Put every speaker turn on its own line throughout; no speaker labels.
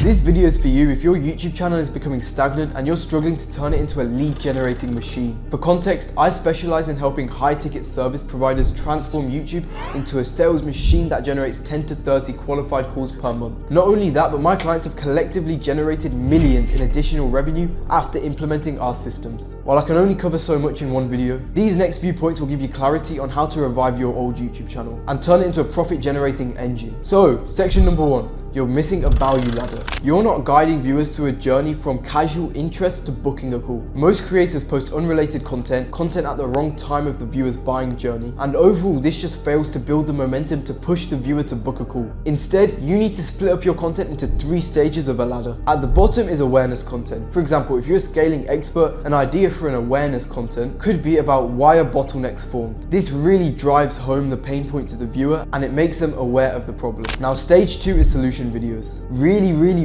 This video is for you if your YouTube channel is becoming stagnant and you're struggling to turn it into a lead generating machine. For context, I specialize in helping high ticket service providers transform YouTube into a sales machine that generates 10 to 30 qualified calls per month. Not only that, but my clients have collectively generated millions in additional revenue after implementing our systems. While I can only cover so much in one video, these next few points will give you clarity on how to revive your old YouTube channel and turn it into a profit generating engine. So, section number 1. You're missing a value ladder. You're not guiding viewers through a journey from casual interest to booking a call. Most creators post unrelated content at the wrong time of the viewer's buying journey, and overall this just fails to build the momentum to push the viewer to book a call. Instead, you need to split up your content into 3 stages of a ladder. At the bottom is awareness content. For example, if you're a scaling expert, an idea for an awareness content could be about why are bottlenecks formed. This really drives home the pain point to the viewer and it makes them aware of the problem. Now, stage 2 is solution videos.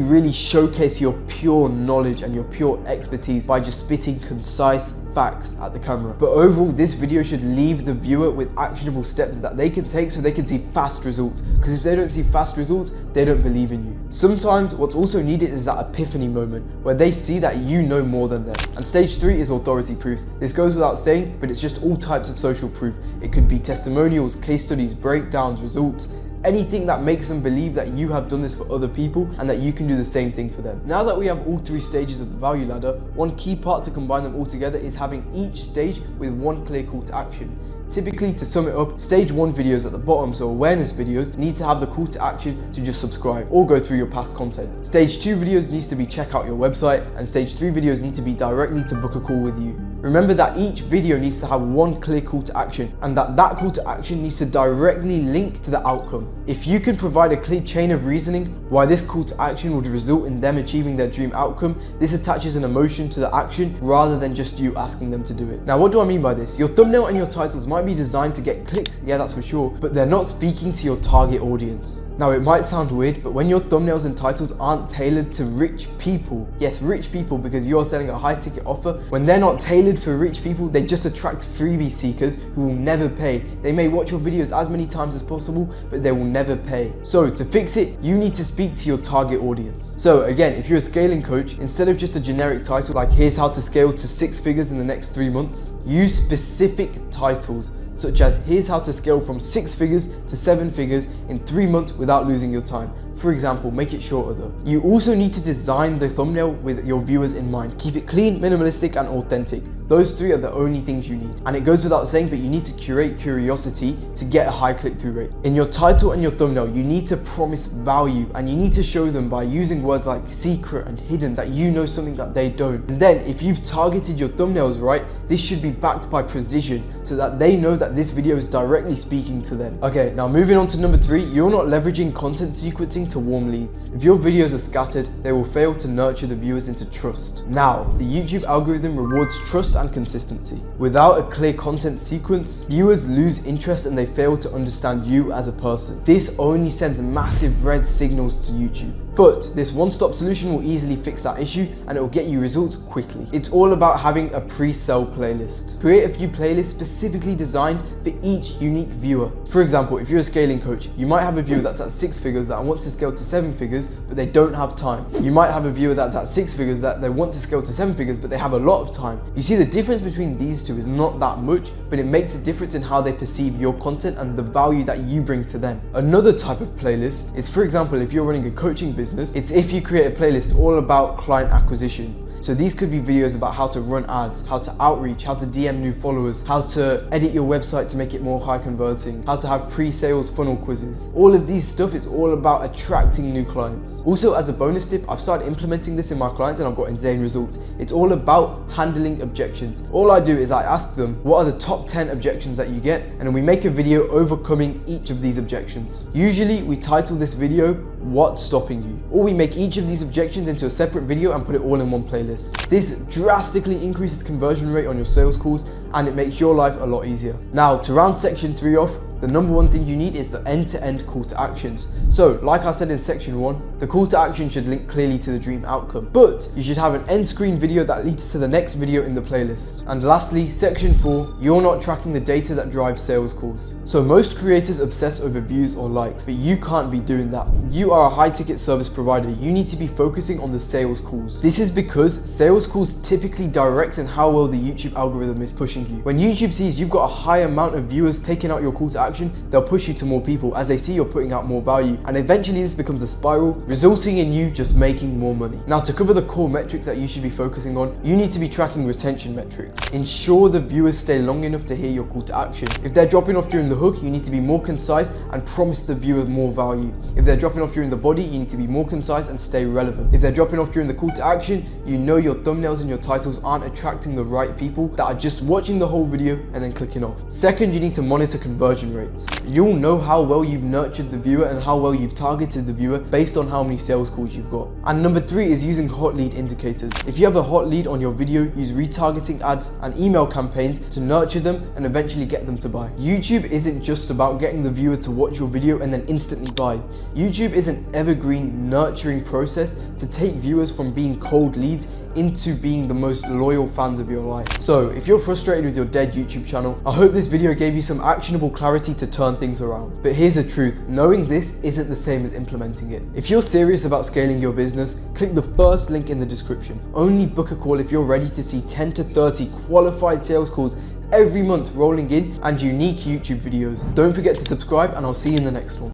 Really showcase your pure knowledge and your pure expertise by just spitting concise facts at the camera. But overall, this video should leave the viewer with actionable steps that they can take so they can see fast results. Because if they don't see fast results, they don't believe in you. Sometimes what's also needed is that epiphany moment where they see that you know more than them. And stage 3 is authority proofs. This goes without saying, but it's just all types of social proof. It could be testimonials, case studies, breakdowns, results, anything that makes them believe that you have done this for other people and that you can do the same thing for them. Now that we have all 3 stages of the value ladder, one key part to combine them all together is having each stage with one clear call to action. Typically, to sum it up, stage 1 videos at the bottom, so awareness videos, need to have the call to action to just subscribe or go through your past content. Stage 2 videos needs to be check out your website, and stage 3 videos need to be directly to book a call with you. Remember that each video needs to have one clear call to action, and that call to action needs to directly link to the outcome. If you can provide a clear chain of reasoning why this call to action would result in them achieving their dream outcome, this attaches an emotion to the action rather than just you asking them to do it. Now, what do I mean by this? Your thumbnail and your titles might be designed to get clicks, yeah, that's for sure, but they're not speaking to your target audience. Now, it might sound weird, but when your thumbnails and titles aren't tailored to rich people, yes, rich people, because you're selling a high ticket offer, when they're not tailored for rich people, they just attract freebie seekers who will never pay. They may watch your videos as many times as possible, but they will never pay. So to fix it, you need to speak to your target audience. So again, if you're a scaling coach, instead of just a generic title like here's how to scale to 6 figures in the next 3 months, use specific titles such as here's how to scale from 6 figures to 7 figures in 3 months without losing your time. For example, make it shorter though. You also need to design the thumbnail with your viewers in mind. Keep it clean, minimalistic, and authentic. Those 3 are the only things you need. And it goes without saying, but you need to curate curiosity to get a high click-through rate. In your title and your thumbnail, you need to promise value, and you need to show them by using words like secret and hidden that you know something that they don't. And then if you've targeted your thumbnails right, this should be backed by precision so that they know that this video is directly speaking to them. Okay, now moving on to number 3, you're not leveraging content sequencing to warm leads. If your videos are scattered, they will fail to nurture the viewers into trust. Now, the YouTube algorithm rewards trust and consistency. Without a clear content sequence, viewers lose interest and they fail to understand you as a person. This only sends massive red signals to YouTube. But this one-stop solution will easily fix that issue and it will get you results quickly. It's all about having a pre-sell playlist. Create a few playlists specifically designed for each unique viewer. For example, if you're a scaling coach, you might have a viewer that's at 6 figures that wants to scale to 7 figures, but they don't have time. You might have a viewer that's at 6 figures that they want to scale to 7 figures, but they have a lot of time. You see, the difference between these 2 is not that much, but it makes a difference in how they perceive your content and the value that you bring to them. Another type of playlist is, for example, if you're running a coaching business, it's if you create a playlist all about client acquisition. So these could be videos about how to run ads, how to outreach, how to DM new followers, how to edit your website to make it more high converting, how to have pre-sales funnel quizzes. All of these stuff is all about attracting new clients. Also, as a bonus tip, I've started implementing this in my clients and I've got insane results. It's all about handling objections. All I do is I ask them, what are the top 10 objections that you get? And then we make a video overcoming each of these objections. Usually we title this video, What's Stopping You? Or we make each of these objections into a separate video and put it all in one playlist. This drastically increases conversion rate on your sales calls and it makes your life a lot easier. Now, to round section 3 off, the number one thing you need is the end-to-end call to actions. So like I said in section 1, the call to action should link clearly to the dream outcome, but you should have an end screen video that leads to the next video in the playlist. And lastly, section 4, you're not tracking the data that drives sales calls. So most creators obsess over views or likes, but you can't be doing that. You are a high ticket service provider. You need to be focusing on the sales calls. This is because sales calls typically direct in how well the YouTube algorithm is pushing you. When YouTube sees you've got a high amount of viewers taking out your call to action, they'll push you to more people as they see you're putting out more value, and eventually this becomes a spiral, resulting in you just making more money. Now, to cover the core metrics that you should be focusing on, you need to be tracking retention metrics. Ensure the viewers stay long enough to hear your call to action. If they're dropping off during the hook, you need to be more concise and promise the viewer more value. If they're dropping off during the body, you need to be more concise and stay relevant. If they're dropping off during the call to action, you know your thumbnails and your titles aren't attracting the right people that are just watching the whole video and then clicking off. Second, you need to monitor conversion rates. You'll know how well you've nurtured the viewer and how well you've targeted the viewer based on how many sales calls you've got. And number 3 is using hot lead indicators. If you have a hot lead on your video, use retargeting ads and email campaigns to nurture them and eventually get them to buy. YouTube isn't just about getting the viewer to watch your video and then instantly buy. YouTube is an evergreen nurturing process to take viewers from being cold leads into being the most loyal fans of your life. So if you're frustrated with your dead YouTube channel, I hope this video gave you some actionable clarity to turn things around. But here's the truth, knowing this isn't the same as implementing it. If you're serious about scaling your business, click the first link in the description. Only book a call if you're ready to see 10 to 30 qualified sales calls every month rolling in and unique YouTube videos. Don't forget to subscribe, and I'll see you in the next one.